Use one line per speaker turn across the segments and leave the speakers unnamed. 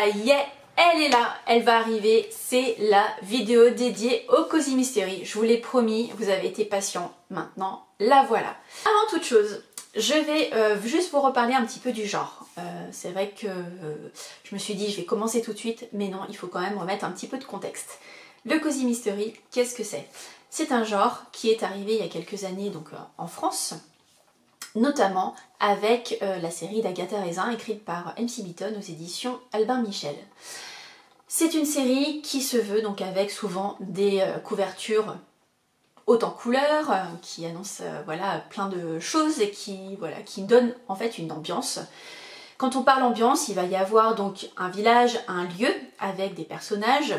Ça y est, elle est là, elle va arriver, c'est la vidéo dédiée au Cozy Mystery. Je vous l'ai promis, vous avez été patients, maintenant la voilà. Avant toute chose, je vais juste vous reparler un petit peu du genre. C'est vrai que je me suis dit je vais commencer tout de suite, mais non, il faut quand même remettre un petit peu de contexte. Le Cozy Mystery, qu'est-ce que c'est? C'est un genre qui est arrivé il y a quelques années donc en France, notamment avec la série d'Agatha Raisin écrite par MC Beaton aux éditions Albin Michel. C'est une série qui se veut donc avec souvent des couvertures hautes en couleurs, qui annoncent voilà, plein de choses et qui donnent en fait une ambiance. Quand on parle ambiance, il va y avoir donc un village, un lieu avec des personnages.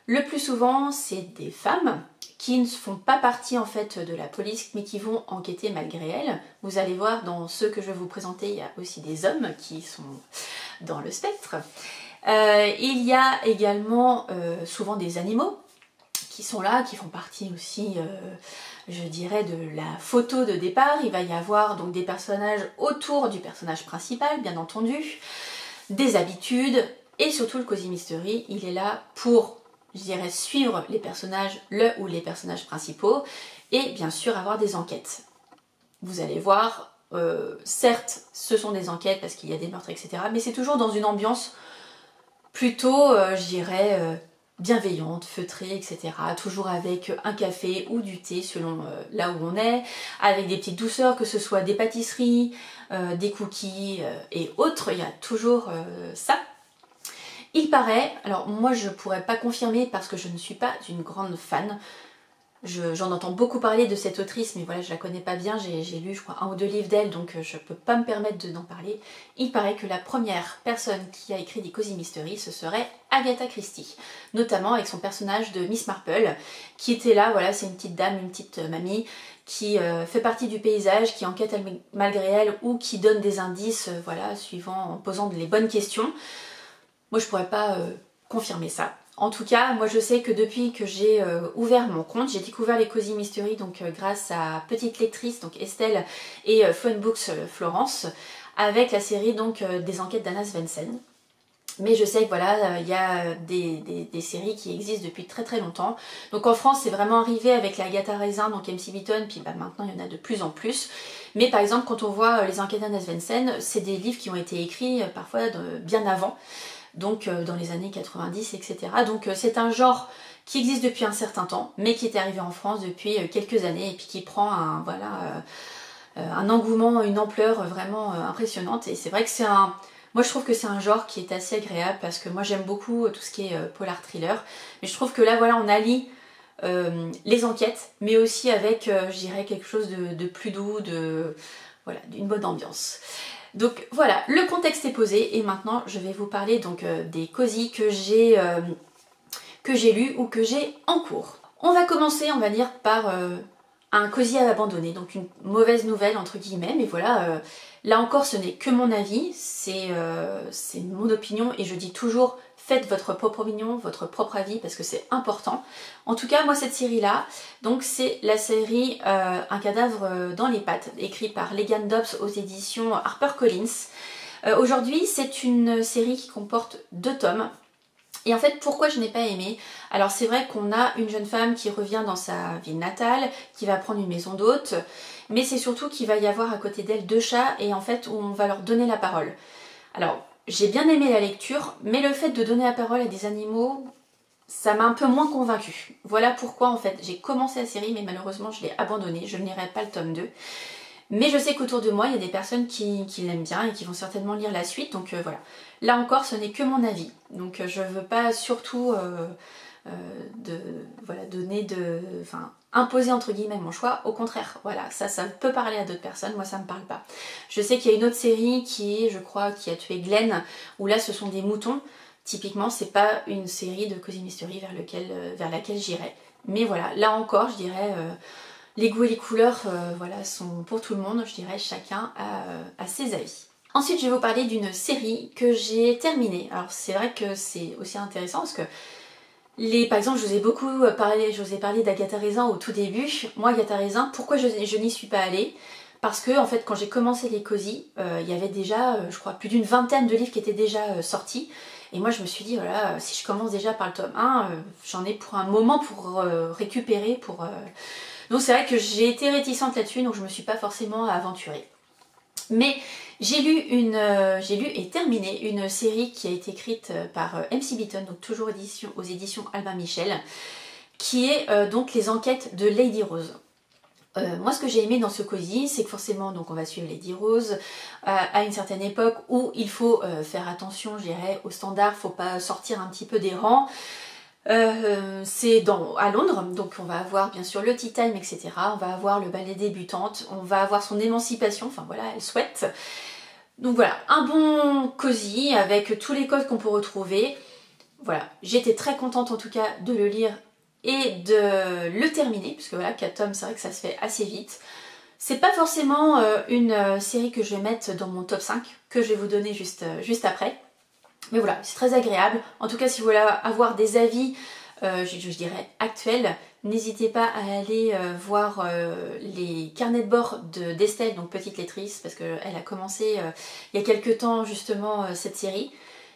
Le plus souvent, c'est des femmes qui ne font pas partie en fait de la police mais qui vont enquêter malgré elles. Vous allez voir dans ceux que je vais vous présenter, il y a aussi des hommes qui sont dans le spectre. Il y a également souvent des animaux qui sont là, qui font partie aussi, je dirais, de la photo de départ. Il va y avoir donc des personnages autour du personnage principal, bien entendu, des habitudes, et surtout le Cozy Mystery, il est là pour, je dirais, suivre les personnages, le ou les personnages principaux, et bien sûr avoir des enquêtes. Vous allez voir, certes, ce sont des enquêtes parce qu'il y a des meurtres, etc., mais c'est toujours dans une ambiance plutôt, je dirais, bienveillante, feutrée, etc. Toujours avec un café ou du thé selon là où on est, avec des petites douceurs, que ce soit des pâtisseries, des cookies et autres, il y a toujours ça. Il paraît, alors moi je pourrais pas confirmer parce que je ne suis pas une grande fan, j'en entends beaucoup parler de cette autrice, mais voilà, je la connais pas bien, j'ai lu je crois 1 ou 2 livres d'elle, donc je peux pas me permettre d'en parler. Il paraît que la première personne qui a écrit des Cozy Mystery, ce serait Agatha Christie, notamment avec son personnage de Miss Marple, qui était là, voilà, c'est une petite dame, une petite mamie, qui fait partie du paysage, qui enquête malgré elle, ou qui donne des indices, voilà, suivant, en posant les bonnes questions. Moi je pourrais pas confirmer ça. En tout cas, moi je sais que depuis que j'ai ouvert mon compte, j'ai découvert les Cozy Mystery donc grâce à petite lectrice, donc Estelle, et Funbooks Florence, avec la série donc des enquêtes d'Anna Svensson. Mais je sais que voilà, il y a des séries qui existent depuis très très longtemps. Donc en France, c'est vraiment arrivé avec la Agatha Raisin, donc MC Beaton, puis bah, maintenant il y en a de plus en plus. Mais par exemple, quand on voit les enquêtes d'Anna Svensson, c'est des livres qui ont été écrits parfois bien avant. Donc dans les années 90, etc. Donc c'est un genre qui existe depuis un certain temps, mais qui est arrivé en France depuis quelques années et puis qui prend un, voilà, un engouement, une ampleur vraiment impressionnante. Et c'est vrai que c'est un... Moi je trouve que c'est un genre qui est assez agréable parce que moi j'aime beaucoup tout ce qui est polar thriller. Mais je trouve que là voilà on allie les enquêtes, mais aussi avec je dirais quelque chose de plus doux, voilà, d'une bonne ambiance. Donc voilà, le contexte est posé et maintenant je vais vous parler donc des Cozy que j'ai lus ou que j'ai en cours. On va commencer, on va dire, par un Cozy à abandonner, donc une mauvaise nouvelle entre guillemets, mais voilà, là encore ce n'est que mon avis, c'est mon opinion et je dis toujours faites votre propre opinion, votre propre avis parce que c'est important. En tout cas moi cette série là, donc c'est la série Un cadavre dans les pattes, écrite par Leighann Dobbs aux éditions HarperCollins. Aujourd'hui c'est une série qui comporte 2 tomes. Et en fait, pourquoi je n'ai pas aimé? Alors c'est vrai qu'on a une jeune femme qui revient dans sa ville natale, qui va prendre une maison d'hôte, mais c'est surtout qu'il va y avoir à côté d'elle 2 chats et en fait on va leur donner la parole. Alors j'ai bien aimé la lecture, mais le fait de donner la parole à des animaux, ça m'a un peu moins convaincue. Voilà pourquoi en fait j'ai commencé la série, mais malheureusement je l'ai abandonnée, je ne lirai pas le tome 2. Mais je sais qu'autour de moi, il y a des personnes qui l'aiment bien et qui vont certainement lire la suite. Donc voilà. Là encore, ce n'est que mon avis. Donc je ne veux pas surtout imposer entre guillemets mon choix. Au contraire, voilà, ça peut parler à d'autres personnes. Moi, ça ne me parle pas. Je sais qu'il y a une autre série qui est, je crois, qui a tué Glenn, où là, ce sont des moutons. Typiquement, c'est pas une série de Cozy Mystery vers laquelle j'irais. Mais voilà, là encore, je dirais... les goûts et les couleurs voilà, sont pour tout le monde, je dirais chacun a ses avis. Ensuite je vais vous parler d'une série que j'ai terminée. Alors c'est vrai que c'est aussi intéressant parce que par exemple je vous ai beaucoup parlé d'Agatha Raisin au tout début. Moi Agatha Raisin, pourquoi je n'y suis pas allée? Parce que en fait quand j'ai commencé les Cozy, il y avait déjà je crois plus d'une vingtaine de livres qui étaient déjà sortis. Et moi je me suis dit, voilà, si je commence déjà par le tome 1, j'en ai pour un moment pour récupérer, Donc c'est vrai que j'ai été réticente là-dessus, donc je me suis pas forcément aventurée. Mais j'ai lu et terminé une série qui a été écrite par MC Beaton, donc toujours aux éditions Albin Michel, qui est donc les enquêtes de Lady Rose. Moi ce que j'ai aimé dans ce cosy, c'est que forcément donc on va suivre Lady Rose à une certaine époque où il faut faire attention, je dirais, aux standards, faut pas sortir un petit peu des rangs. C'est à Londres, donc on va avoir bien sûr le tea time, etc. On va avoir le ballet débutante, on va avoir son émancipation, enfin voilà, elle souhaite. Donc voilà, un bon cosy avec tous les codes qu'on peut retrouver. Voilà, j'étais très contente en tout cas de le lire et de le terminer, parce que voilà, 4 tomes, c'est vrai que ça se fait assez vite. C'est pas forcément une série que je vais mettre dans mon top 5, que je vais vous donner juste après. Mais voilà, c'est très agréable. En tout cas, si vous voulez avoir des avis, je dirais, actuels, n'hésitez pas à aller voir les carnets de bord d'Estelle, donc Petite Lettrice, parce qu'elle a commencé il y a quelques temps justement cette série.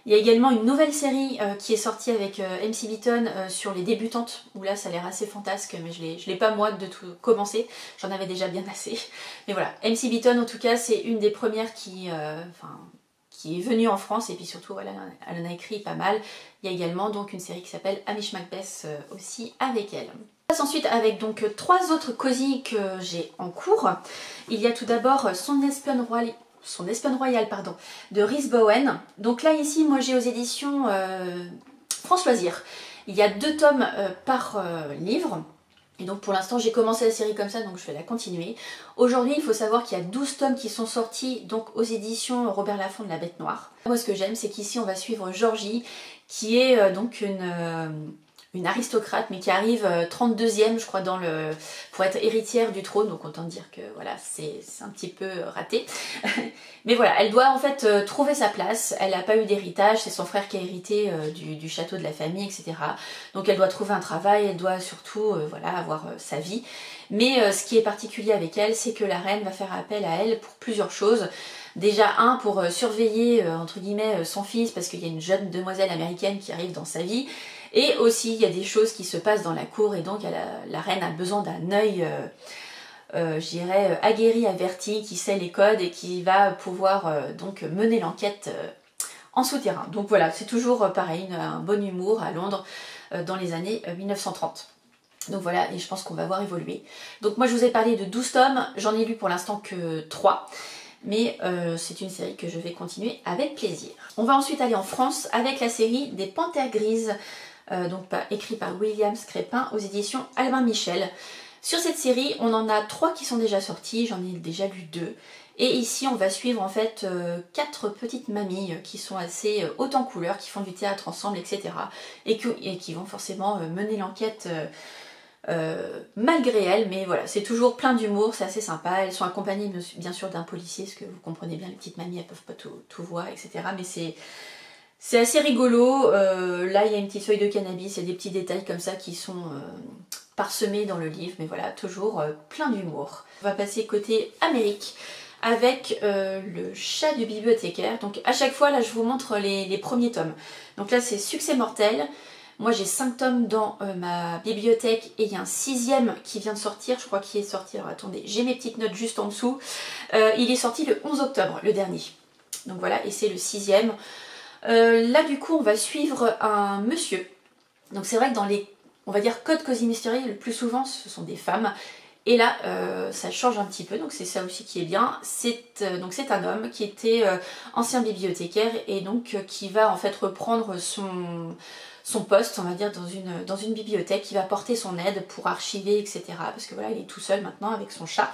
Il y a également une nouvelle série qui est sortie avec MC Beaton sur les débutantes, où là ça a l'air assez fantasque, mais je l'ai pas moi de tout commencer, j'en avais déjà bien assez. Mais voilà, MC Beaton en tout cas c'est une des premières qui est venue en France, et puis surtout voilà, elle en a écrit pas mal. Il y a également donc une série qui s'appelle Amish Macbeth aussi avec elle. On passe ensuite avec donc 3 autres cosy que j'ai en cours. Il y a tout d'abord Son espionne royale pardon, de Rhys Bowen. Donc là ici moi j'ai aux éditions France Loisirs. Il y a 2 tomes par livre. Et donc pour l'instant j'ai commencé la série comme ça, donc je vais la continuer. Aujourd'hui il faut savoir qu'il y a 12 tomes qui sont sortis donc aux éditions Robert Laffont de La Bête Noire. Moi ce que j'aime c'est qu'ici on va suivre Georgie qui est donc une aristocrate mais qui arrive 32e je crois pour être héritière du trône, donc autant dire que voilà c'est un petit peu raté. Mais voilà, elle doit en fait trouver sa place, elle n'a pas eu d'héritage, c'est son frère qui a hérité du château de la famille, etc. Donc elle doit trouver un travail, elle doit surtout voilà, avoir sa vie. Mais ce qui est particulier avec elle, c'est que la reine va faire appel à elle pour plusieurs choses. Déjà pour surveiller entre guillemets son fils, parce qu'il y a une jeune demoiselle américaine qui arrive dans sa vie. Et aussi il y a des choses qui se passent dans la cour, et donc la reine a besoin d'un œil je dirais aguerri, averti, qui sait les codes et qui va pouvoir donc mener l'enquête en souterrain. Donc voilà, c'est toujours pareil, un bon humour à Londres dans les années 1930. Donc voilà, et je pense qu'on va voir évoluer. Donc moi je vous ai parlé de 12 tomes, j'en ai lu pour l'instant que 3. Mais c'est une série que je vais continuer avec plaisir. On va ensuite aller en France avec la série des Panthères Grises, donc écrit par William Scrépin aux éditions Albin Michel. Sur cette série, on en a 3 qui sont déjà sortis, j'en ai déjà lu 2. Et ici, on va suivre en fait 4 petites mamies qui sont assez hautes en couleur, qui font du théâtre ensemble, etc. Et qui vont forcément mener l'enquête malgré elles, mais voilà, c'est toujours plein d'humour, c'est assez sympa. Elles sont accompagnées bien sûr d'un policier, parce que vous comprenez bien, les petites mamies, elles peuvent pas tout voir, etc. Mais c'est assez rigolo. Là, il y a une petite feuille de cannabis, et des petits détails comme ça qui sont parsemés dans le livre, mais voilà, toujours plein d'humour. On va passer côté Amérique avec le chat du bibliothécaire. Donc à chaque fois, là, je vous montre les premiers tomes. Donc là, c'est Succès mortel. Moi j'ai 5 tomes dans ma bibliothèque, et il y a un 6e qui vient de sortir, je crois qu'il est sorti, alors attendez, j'ai mes petites notes juste en dessous. Il est sorti le 11 octobre, le dernier. Donc voilà, et c'est le 6e. Là du coup on va suivre un monsieur. Donc c'est vrai que dans les, on va dire, codes Cozy Mystery, le plus souvent ce sont des femmes. Et là ça change un petit peu, donc c'est ça aussi qui est bien. C'est un homme qui était ancien bibliothécaire, et donc qui va en fait reprendre son poste, on va dire, dans une bibliothèque, qui va porter son aide pour archiver, etc. Parce que voilà, il est tout seul maintenant avec son chat.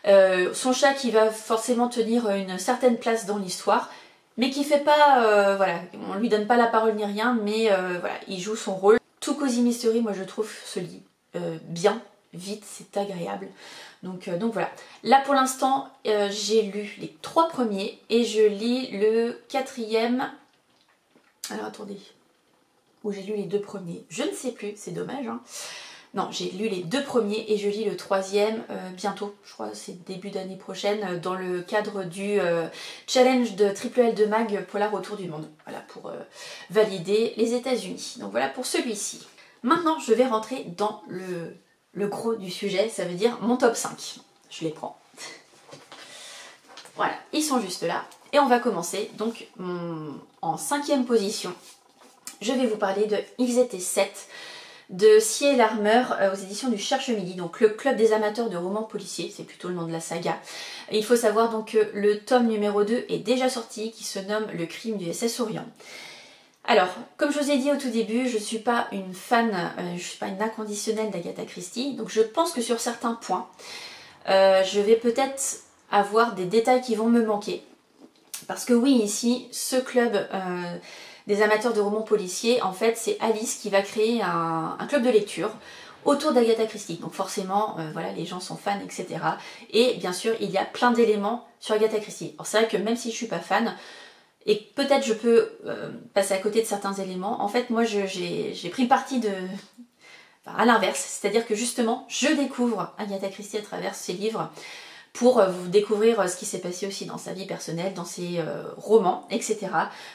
Son chat qui va forcément tenir une certaine place dans l'histoire, mais qui fait pas, voilà, on lui donne pas la parole ni rien, mais voilà, il joue son rôle. Tout Cozy Mystery, moi je trouve, se lit bien, vite, c'est agréable. Donc voilà. Là pour l'instant, j'ai lu les 3 premiers, et je lis le 4e. Alors attendez, où j'ai lu les 2 premiers, je ne sais plus, c'est dommage, hein. Non, j'ai lu les 2 premiers et je lis le 3e bientôt, je crois c'est début d'année prochaine, dans le cadre du challenge de Triple L de Mag Polar autour du monde. Voilà, pour valider les États-Unis. Donc voilà pour celui-ci. Maintenant, je vais rentrer dans le gros du sujet, ça veut dire mon top 5. Je les prends. Voilà, ils sont juste là. Et on va commencer donc en 5e position. Je vais vous parler de Ils étaient 7 de Sié Larmeur aux éditions du Cherche-Midi, donc le club des amateurs de romans policiers, c'est plutôt le nom de la saga. Et il faut savoir donc que le tome numéro 2 est déjà sorti, qui se nomme Le crime du SS Orient. Alors, comme je vous ai dit au tout début, je ne suis pas une fan, je ne suis pas une inconditionnelle d'Agatha Christie, donc je pense que sur certains points, je vais peut-être avoir des détails qui vont me manquer. Parce que oui, ici, ce club des amateurs de romans policiers, en fait, c'est Alice qui va créer un club de lecture autour d'Agatha Christie. Donc forcément, voilà, les gens sont fans, etc. Et bien sûr, il y a plein d'éléments sur Agatha Christie. Alors c'est vrai que même si je suis pas fan, et peut-être je peux passer à côté de certains éléments, en fait, moi, j'ai pris parti à l'inverse. C'est-à-dire que justement, je découvre Agatha Christie à travers ses livres, pour vous découvrir ce qui s'est passé aussi dans sa vie personnelle, dans ses romans, etc.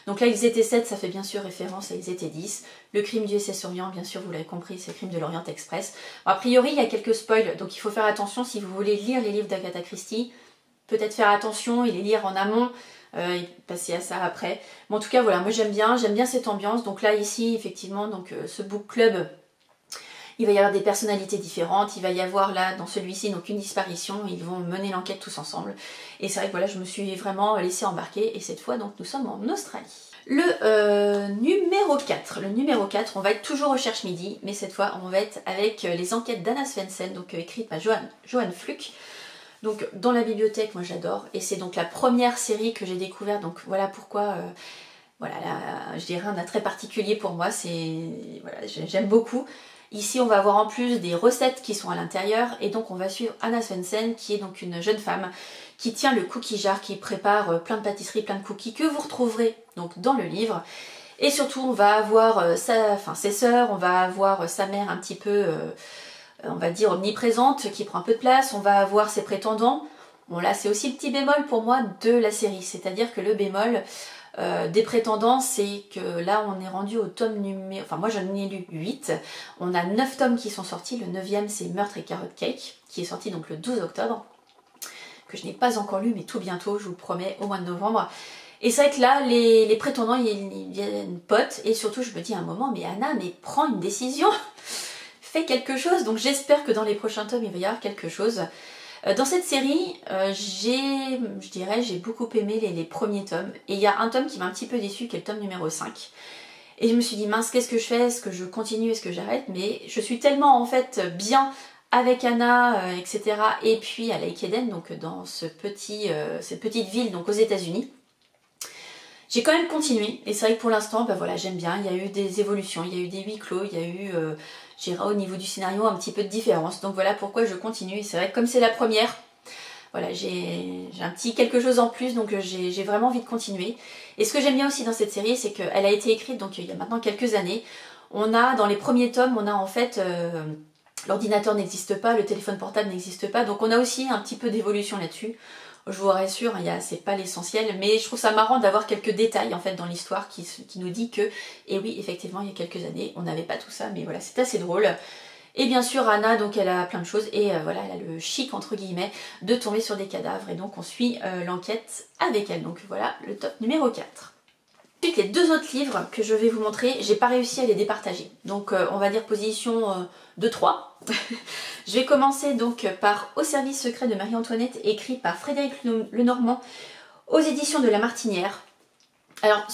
Donc là, Ils étaient 7, ça fait bien sûr référence à Ils étaient 10. Le crime du SS Orient, bien sûr, vous l'avez compris, c'est le crime de l'Orient Express. Bon, a priori, il y a quelques spoils, donc il faut faire attention si vous voulez lire les livres d'Agatha Christie. Peut-être faire attention et les lire en amont, et passer à ça après. Mais en tout cas, voilà, moi j'aime bien cette ambiance. Donc là, ici, effectivement, donc ce book club, il va y avoir des personnalités différentes, il va y avoir là, dans celui-ci, donc une disparition, ils vont mener l'enquête tous ensemble. Et c'est vrai que voilà, je me suis vraiment laissée embarquer, et cette fois, donc nous sommes en Australie. Le numéro 4. Le numéro 4, on va être toujours au Cherche-Midi, mais cette fois, on va être avec les enquêtes d'Anna Svensson, donc écrites par Johan Fluck. Donc dans la bibliothèque, moi j'adore, et c'est donc la première série que j'ai découverte, donc voilà pourquoi... voilà, je dirais un attrait particulier pour moi, voilà, j'aime beaucoup. Ici, on va avoir en plus des recettes qui sont à l'intérieur, et donc on va suivre Anna Svensson, qui est donc une jeune femme qui tient le cookie jar, qui prépare plein de pâtisseries, plein de cookies que vous retrouverez donc dans le livre. Et surtout, on va avoir ses sœurs, on va avoir sa mère un petit peu, on va dire omniprésente, qui prend un peu de place, on va avoir ses prétendants. Bon là, c'est aussi le petit bémol pour moi de la série, c'est-à-dire que le bémol des prétendants, c'est que là on est rendu au tome numéro... Enfin moi j'en ai lu 8, on a 9 tomes qui sont sortis, le 9e c'est Meurtre et Carrot Cake, qui est sorti donc le 12 octobre, que je n'ai pas encore lu mais tout bientôt, je vous le promets, au mois de novembre. Et c'est vrai que là, les prétendants, ils viennent potes, et surtout je me dis à un moment, mais Anna, mais prends une décision, fais quelque chose. Donc j'espère que dans les prochains tomes, il va y avoir quelque chose. Dans cette série, j'ai beaucoup aimé les premiers tomes. Et il y a un tome qui m'a un petit peu déçu, qui est le tome numéro 5. Et je me suis dit, mince, qu'est-ce que je fais? Est-ce que je continue? Est-ce que j'arrête? Mais je suis tellement en fait bien avec Anna, etc. Et puis à Lake Eden, donc dans cette petite ville donc aux États-Unis. J'ai quand même continué. Et c'est vrai que pour l'instant, ben voilà, j'aime bien. Il y a eu des évolutions, il y a eu des huis clos, il y a eu... au niveau du scénario un petit peu de différence, donc voilà pourquoi je continue. Et c'est vrai que comme c'est la première, voilà, j'ai un petit quelque chose en plus, donc j'ai vraiment envie de continuer. Et ce que j'aime bien aussi dans cette série, c'est qu'elle a été écrite donc il y a maintenant quelques années. On a, dans les premiers tomes, on a en fait, l'ordinateur n'existe pas, le téléphone portable n'existe pas, donc on a aussi un petit peu d'évolution là-dessus. Je vous rassure, c'est pas l'essentiel, mais je trouve ça marrant d'avoir quelques détails en fait dans l'histoire qui nous dit que, et oui, effectivement, il y a quelques années, on n'avait pas tout ça, mais voilà, c'est assez drôle. Et bien sûr, Anna, donc elle a plein de choses, et voilà, elle a le chic, entre guillemets, de tomber sur des cadavres, et donc on suit l'enquête avec elle. Donc voilà, le top numéro 4. Ensuite, les 2 autres livres que je vais vous montrer, j'ai pas réussi à les départager. Donc on va dire position de 3. Je vais commencer donc par Au service secret de Marie-Antoinette, écrit par Frédéric Lenormand aux éditions de La Martinière. Alors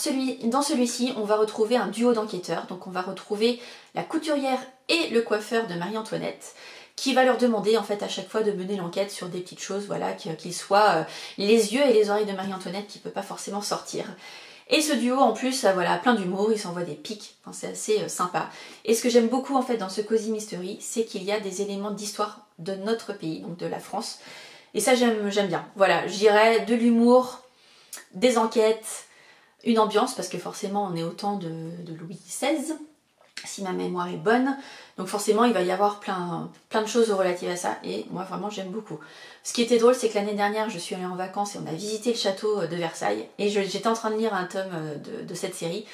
dans celui-ci, on va retrouver un duo d'enquêteurs. Donc on va retrouver la couturière et le coiffeur de Marie-Antoinette, qui va leur demander en fait à chaque fois de mener l'enquête sur des petites choses, voilà, qu'ils soient les yeux et les oreilles de Marie-Antoinette qui ne peut pas forcément sortir. Et ce duo en plus, voilà, plein d'humour, il s'envoie des pics, enfin, c'est assez sympa. Et ce que j'aime beaucoup en fait dans ce Cozy Mystery, c'est qu'il y a des éléments d'histoire de notre pays, donc de la France. Et ça j'aime bien. Voilà, je dirais de l'humour, des enquêtes, une ambiance, parce que forcément on est au temps de Louis XVI. si ma mémoire est bonne. Donc forcément il va y avoir plein de choses relatives à ça et moi vraiment j'aime beaucoup. Ce qui était drôle c'est que l'année dernière je suis allée en vacances et on a visité le château de Versailles et j'étais en train de lire un tome de cette série.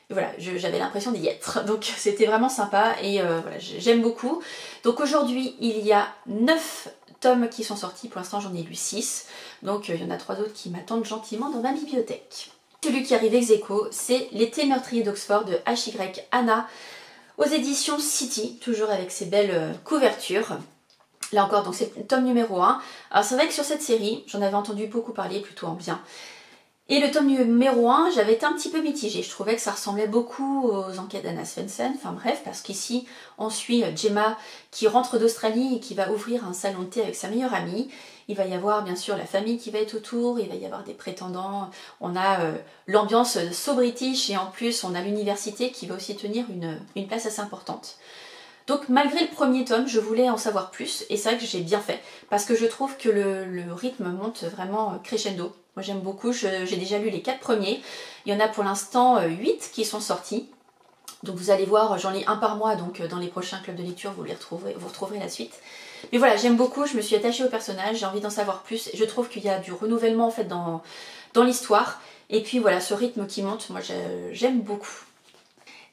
Et voilà, j'avais l'impression d'y être. Donc c'était vraiment sympa et voilà, j'aime beaucoup. Donc aujourd'hui il y a 9 tomes qui sont sortis, pour l'instant j'en ai lu 6. Donc il y en a 3 autres qui m'attendent gentiment dans ma bibliothèque. Celui qui arrive ex aequo, c'est L'été meurtrier d'Oxford de H.Y. Anna aux éditions City, toujours avec ces belles couvertures. Là encore, donc c'est le tome numéro 1. Alors c'est vrai que sur cette série, j'en avais entendu beaucoup parler, plutôt en bien. Et le tome numéro 1, j'avais été un petit peu mitigée. Je trouvais que ça ressemblait beaucoup aux enquêtes d'Anna Svensson. Enfin bref, parce qu'ici, on suit Gemma qui rentre d'Australie et qui va ouvrir un salon de thé avec sa meilleure amie. Il va y avoir bien sûr la famille qui va être autour, il va y avoir des prétendants. On a l'ambiance so british et en plus on a l'université qui va aussi tenir une place assez importante. Donc malgré le premier tome, je voulais en savoir plus et c'est vrai que j'ai bien fait parce que je trouve que le rythme monte vraiment crescendo. Moi j'aime beaucoup, j'ai déjà lu les 4 premiers, il y en a pour l'instant 8 qui sont sortis. Donc vous allez voir, j'en lis un par mois, donc dans les prochains clubs de lecture vous retrouverez la suite. Mais voilà, j'aime beaucoup, je me suis attachée au personnage, j'ai envie d'en savoir plus. Je trouve qu'il y a du renouvellement en fait dans l'histoire. Et puis voilà, ce rythme qui monte, moi j'aime beaucoup.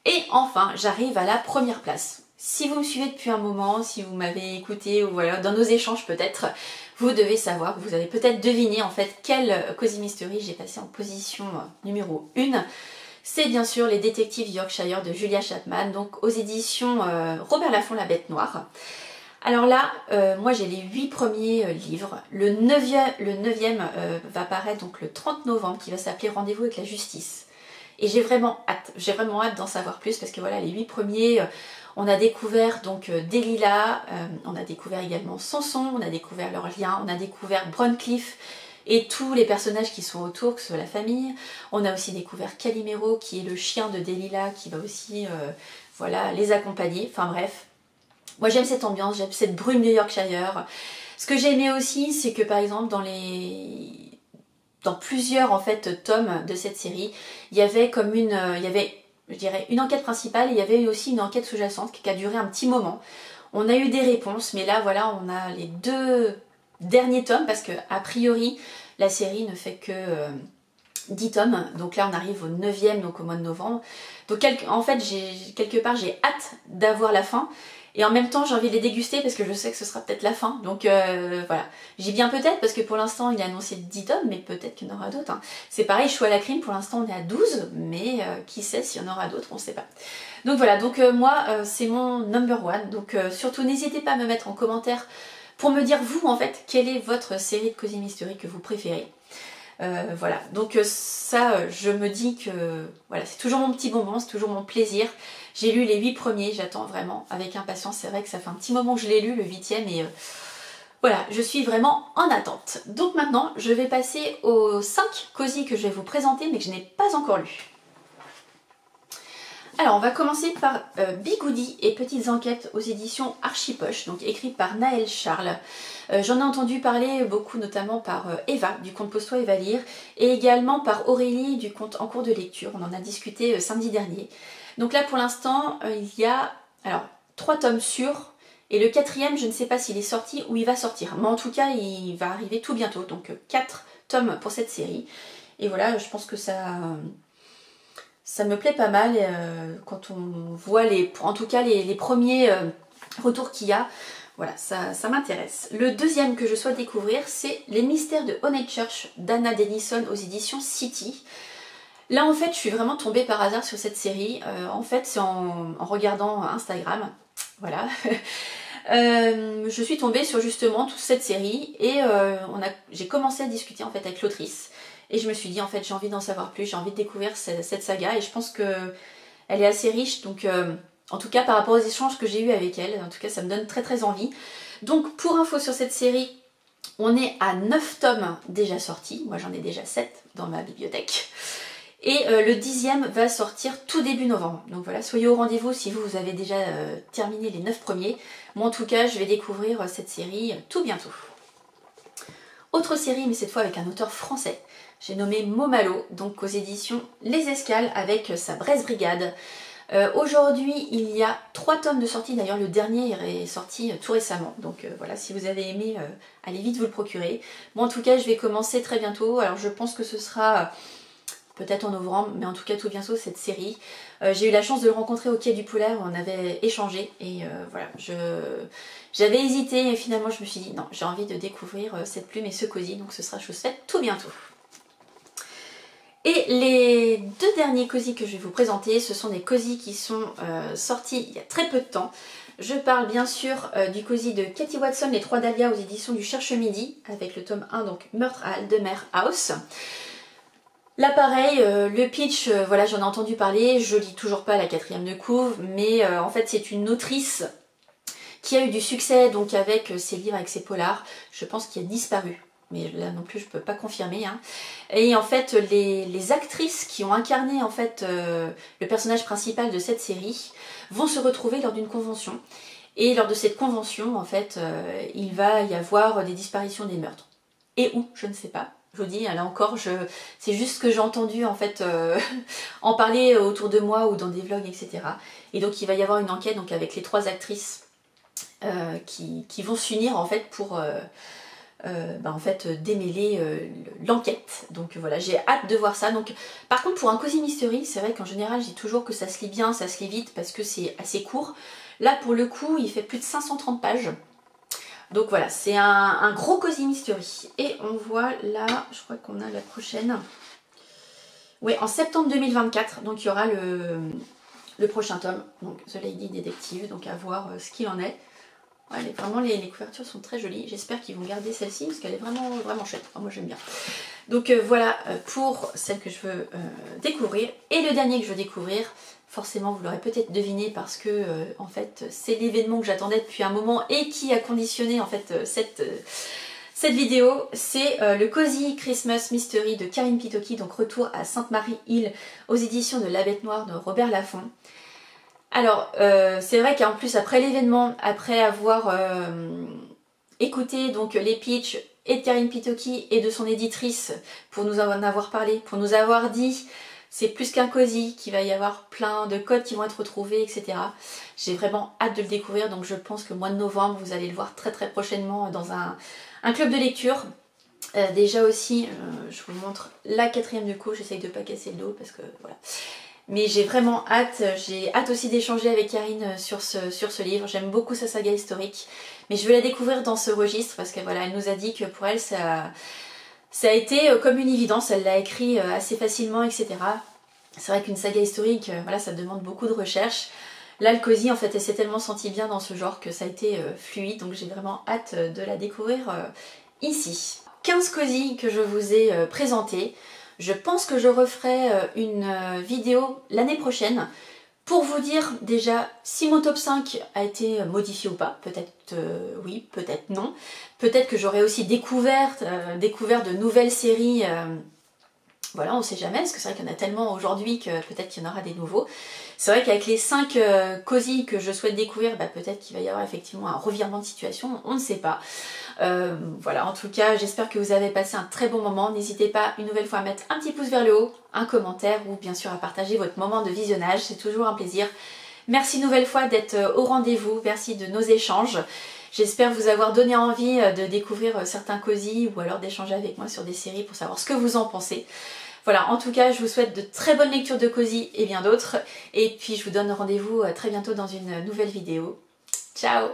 Et enfin, j'arrive à la première place. Si vous me suivez depuis un moment, si vous m'avez écouté, ou voilà, dans nos échanges peut-être, vous devez savoir, vous avez peut-être deviné en fait quelle Cozy Mystery j'ai passé en position numéro 1. C'est bien sûr Les Détectives Yorkshire de Julia Chapman, donc aux éditions Robert Laffont La Bête Noire. Alors là, moi j'ai les 8 premiers livres. Le 9e va paraître donc le 30 novembre, qui va s'appeler Rendez-vous avec la justice. Et j'ai vraiment hâte d'en savoir plus parce que voilà, les 8 premiers, on a découvert donc Delilah, on a découvert également Samson, on a découvert leurs liens, on a découvert Broncliffe et tous les personnages qui sont autour, que ce soit la famille. On a aussi découvert Calimero qui est le chien de Delilah qui va aussi voilà, les accompagner, enfin bref. Moi j'aime cette ambiance, j'aime cette brume de Yorkshire. Ce que j'ai aimé aussi, c'est que par exemple dans plusieurs en fait tomes de cette série, il y avait comme je dirais une enquête principale et il y avait aussi une enquête sous-jacente qui a duré un petit moment. On a eu des réponses, mais là voilà, on a les 2 derniers tomes parce que a priori la série ne fait que 10 tomes, donc là on arrive au 9e, donc au mois de novembre. Donc en fait quelque part j'ai hâte d'avoir la fin. Et en même temps, j'ai envie de les déguster parce que je sais que ce sera peut-être la fin. Donc voilà. J'ai bien peut-être parce que pour l'instant, il a annoncé 10 tomes, mais peut-être qu'il y en aura d'autres. Hein. C'est pareil, Choux à la crime, pour l'instant, on est à 12, mais qui sait s'il y en aura d'autres, on ne sait pas. Donc voilà, donc moi, c'est mon number 1. Donc surtout, n'hésitez pas à me mettre en commentaire pour me dire, vous, en fait, quelle est votre série de Cozy Mystery que vous préférez. Voilà, donc ça, je me dis que voilà, c'est toujours mon petit bonbon, c'est toujours mon plaisir. J'ai lu les 8 premiers, j'attends vraiment avec impatience. C'est vrai que ça fait un petit moment que je l'ai lu, le 8e, et voilà, je suis vraiment en attente. Donc maintenant, je vais passer aux 5 Cozy que je vais vous présenter, mais que je n'ai pas encore lu. Alors, on va commencer par Bigoudi et Petites Enquêtes aux éditions Archipoche, donc écrite par Naël Charles. J'en ai entendu parler beaucoup, notamment par Eva, du compte Pose-toi et va lire, et également par Aurélie, du compte En cours de lecture. On en a discuté samedi dernier. Donc là, pour l'instant, il y a 3 tomes sûrs, et le 4e, je ne sais pas s'il est sorti ou il va sortir. Mais en tout cas, il va arriver tout bientôt, donc 4 tomes pour cette série. Et voilà, je pense que ça me plaît pas mal quand on voit en tout cas les premiers retours qu'il y a. Voilà, ça m'intéresse. Le 2e que je souhaite découvrir, c'est Les Mystères de Honeychurch d'Anna Denison aux éditions City. Là, en fait, je suis vraiment tombée par hasard sur cette série. En fait, c'est en regardant Instagram. Voilà. Je suis tombée sur justement toute cette série et j'ai commencé à discuter en fait avec l'autrice. Et je me suis dit, en fait, j'ai envie d'en savoir plus, j'ai envie de découvrir cette saga et je pense qu'elle est assez riche. Donc, en tout cas, par rapport aux échanges que j'ai eus avec elle, en tout cas, ça me donne très très envie. Donc, pour info sur cette série, on est à 9 tomes déjà sortis. Moi, j'en ai déjà 7 dans ma bibliothèque. Et le 10e va sortir tout début novembre. Donc voilà, soyez au rendez-vous si vous avez déjà terminé les 9 premiers. Moi, en tout cas, je vais découvrir cette série tout bientôt. Autre série, mais cette fois avec un auteur français. J'ai nommé Momalo, donc aux éditions Les Escales avec sa Bresse Brigade. Aujourd'hui, il y a 3 tomes de sortie. D'ailleurs, le dernier est sorti tout récemment. Donc voilà, si vous avez aimé, allez vite vous le procurer. Bon, en tout cas, je vais commencer très bientôt. Alors, je pense que ce sera peut-être en novembre, mais en tout cas tout bientôt cette série. J'ai eu la chance de le rencontrer au Quai du Polaire, on avait échangé et voilà, j'avais hésité et finalement je me suis dit non, j'ai envie de découvrir cette plume et ce cosy, donc ce sera chose faite tout bientôt. Et les 2 derniers cosy que je vais vous présenter, ce sont des cosy qui sont sortis il y a très peu de temps. Je parle bien sûr du cosy de Katie Watson, Les 3 Dahlias aux éditions du Cherche-Midi, avec le tome 1, donc Meurtre à Aldemer House. Là pareil, le pitch, voilà, j'en ai entendu parler, je lis toujours pas la 4e de couve, mais en fait c'est une autrice qui a eu du succès donc avec ses livres, avec ses polars, je pense qu'il a disparu. Mais là non plus je peux pas confirmer. Hein. Et en fait les actrices qui ont incarné en fait le personnage principal de cette série vont se retrouver lors d'une convention. Et lors de cette convention en fait il va y avoir des disparitions, des meurtres. Et où, je ne sais pas. Je vous dis, là encore, c'est juste ce que j'ai entendu en fait en parler autour de moi ou dans des vlogs, etc. Et donc il va y avoir une enquête donc, avec les 3 actrices qui vont s'unir en fait pour en fait, démêler l'enquête. Donc voilà, j'ai hâte de voir ça. Donc, par contre, pour un Cozy Mystery, c'est vrai qu'en général, je dis toujours que ça se lit bien, ça se lit vite parce que c'est assez court. Là, pour le coup, il fait plus de 530 pages. Donc voilà, c'est un gros Cozy Mystery. Et on voit là, je crois qu'on a la prochaine. Oui, en septembre 2024, donc il y aura le prochain tome, donc The Lady Detective, donc à voir ce qu'il en est. Ouais, vraiment, les couvertures sont très jolies. J'espère qu'ils vont garder celle-ci parce qu'elle est vraiment, vraiment chouette. Oh, moi, j'aime bien. Donc voilà pour celle que je veux découvrir. Et le dernier que je veux découvrir, forcément, vous l'aurez peut-être deviné parce que en fait, c'est l'événement que j'attendais depuis un moment et qui a conditionné en fait cette vidéo. C'est le Cozy Christmas Mystery de Karine Pitoki, donc retour à Sainte-Marie-Île aux éditions de La Bête Noire de Robert Laffont. Alors, c'est vrai qu'en plus, après l'événement, après avoir écouté donc les pitchs et de Karine Pitoki et de son éditrice pour nous en avoir parlé, pour nous avoir dit c'est plus qu'un cosy, qu'il va y avoir plein de codes qui vont être retrouvés, etc. J'ai vraiment hâte de le découvrir, donc je pense que au mois de novembre, vous allez le voir très très prochainement dans un club de lecture. Déjà aussi, je vous montre la 4e de couve, j'essaye de ne pas casser le dos parce que voilà. Mais j'ai vraiment hâte, j'ai hâte aussi d'échanger avec Karine sur ce livre. J'aime beaucoup sa saga historique, mais je veux la découvrir dans ce registre parce que voilà, elle nous a dit que pour elle ça a été comme une évidence, elle l'a écrit assez facilement, etc. C'est vrai qu'une saga historique, voilà, ça demande beaucoup de recherche. Là, le cosy, en fait, elle s'est tellement sentie bien dans ce genre que ça a été fluide, donc j'ai vraiment hâte de la découvrir ici. 15 cosy que je vous ai présentés. Je pense que je referai une vidéo l'année prochaine pour vous dire déjà si mon top 5 a été modifié ou pas. Peut-être oui, peut-être non. Peut-être que j'aurai aussi découvert de nouvelles séries. Voilà, on sait jamais, parce que c'est vrai qu'il y en a tellement aujourd'hui que peut-être qu'il y en aura des nouveaux. C'est vrai qu'avec les 5 cosy que je souhaite découvrir, peut-être qu'il va y avoir effectivement un revirement de situation, on ne sait pas. Voilà, en tout cas, j'espère que vous avez passé un très bon moment. N'hésitez pas une nouvelle fois à mettre un petit pouce vers le haut, un commentaire ou bien sûr à partager votre moment de visionnage, c'est toujours un plaisir. Merci une nouvelle fois d'être au rendez-vous, merci de nos échanges. J'espère vous avoir donné envie de découvrir certains cosy ou alors d'échanger avec moi sur des séries pour savoir ce que vous en pensez. Voilà, en tout cas, je vous souhaite de très bonnes lectures de cosy et bien d'autres. Et puis, je vous donne rendez-vous très bientôt dans une nouvelle vidéo. Ciao!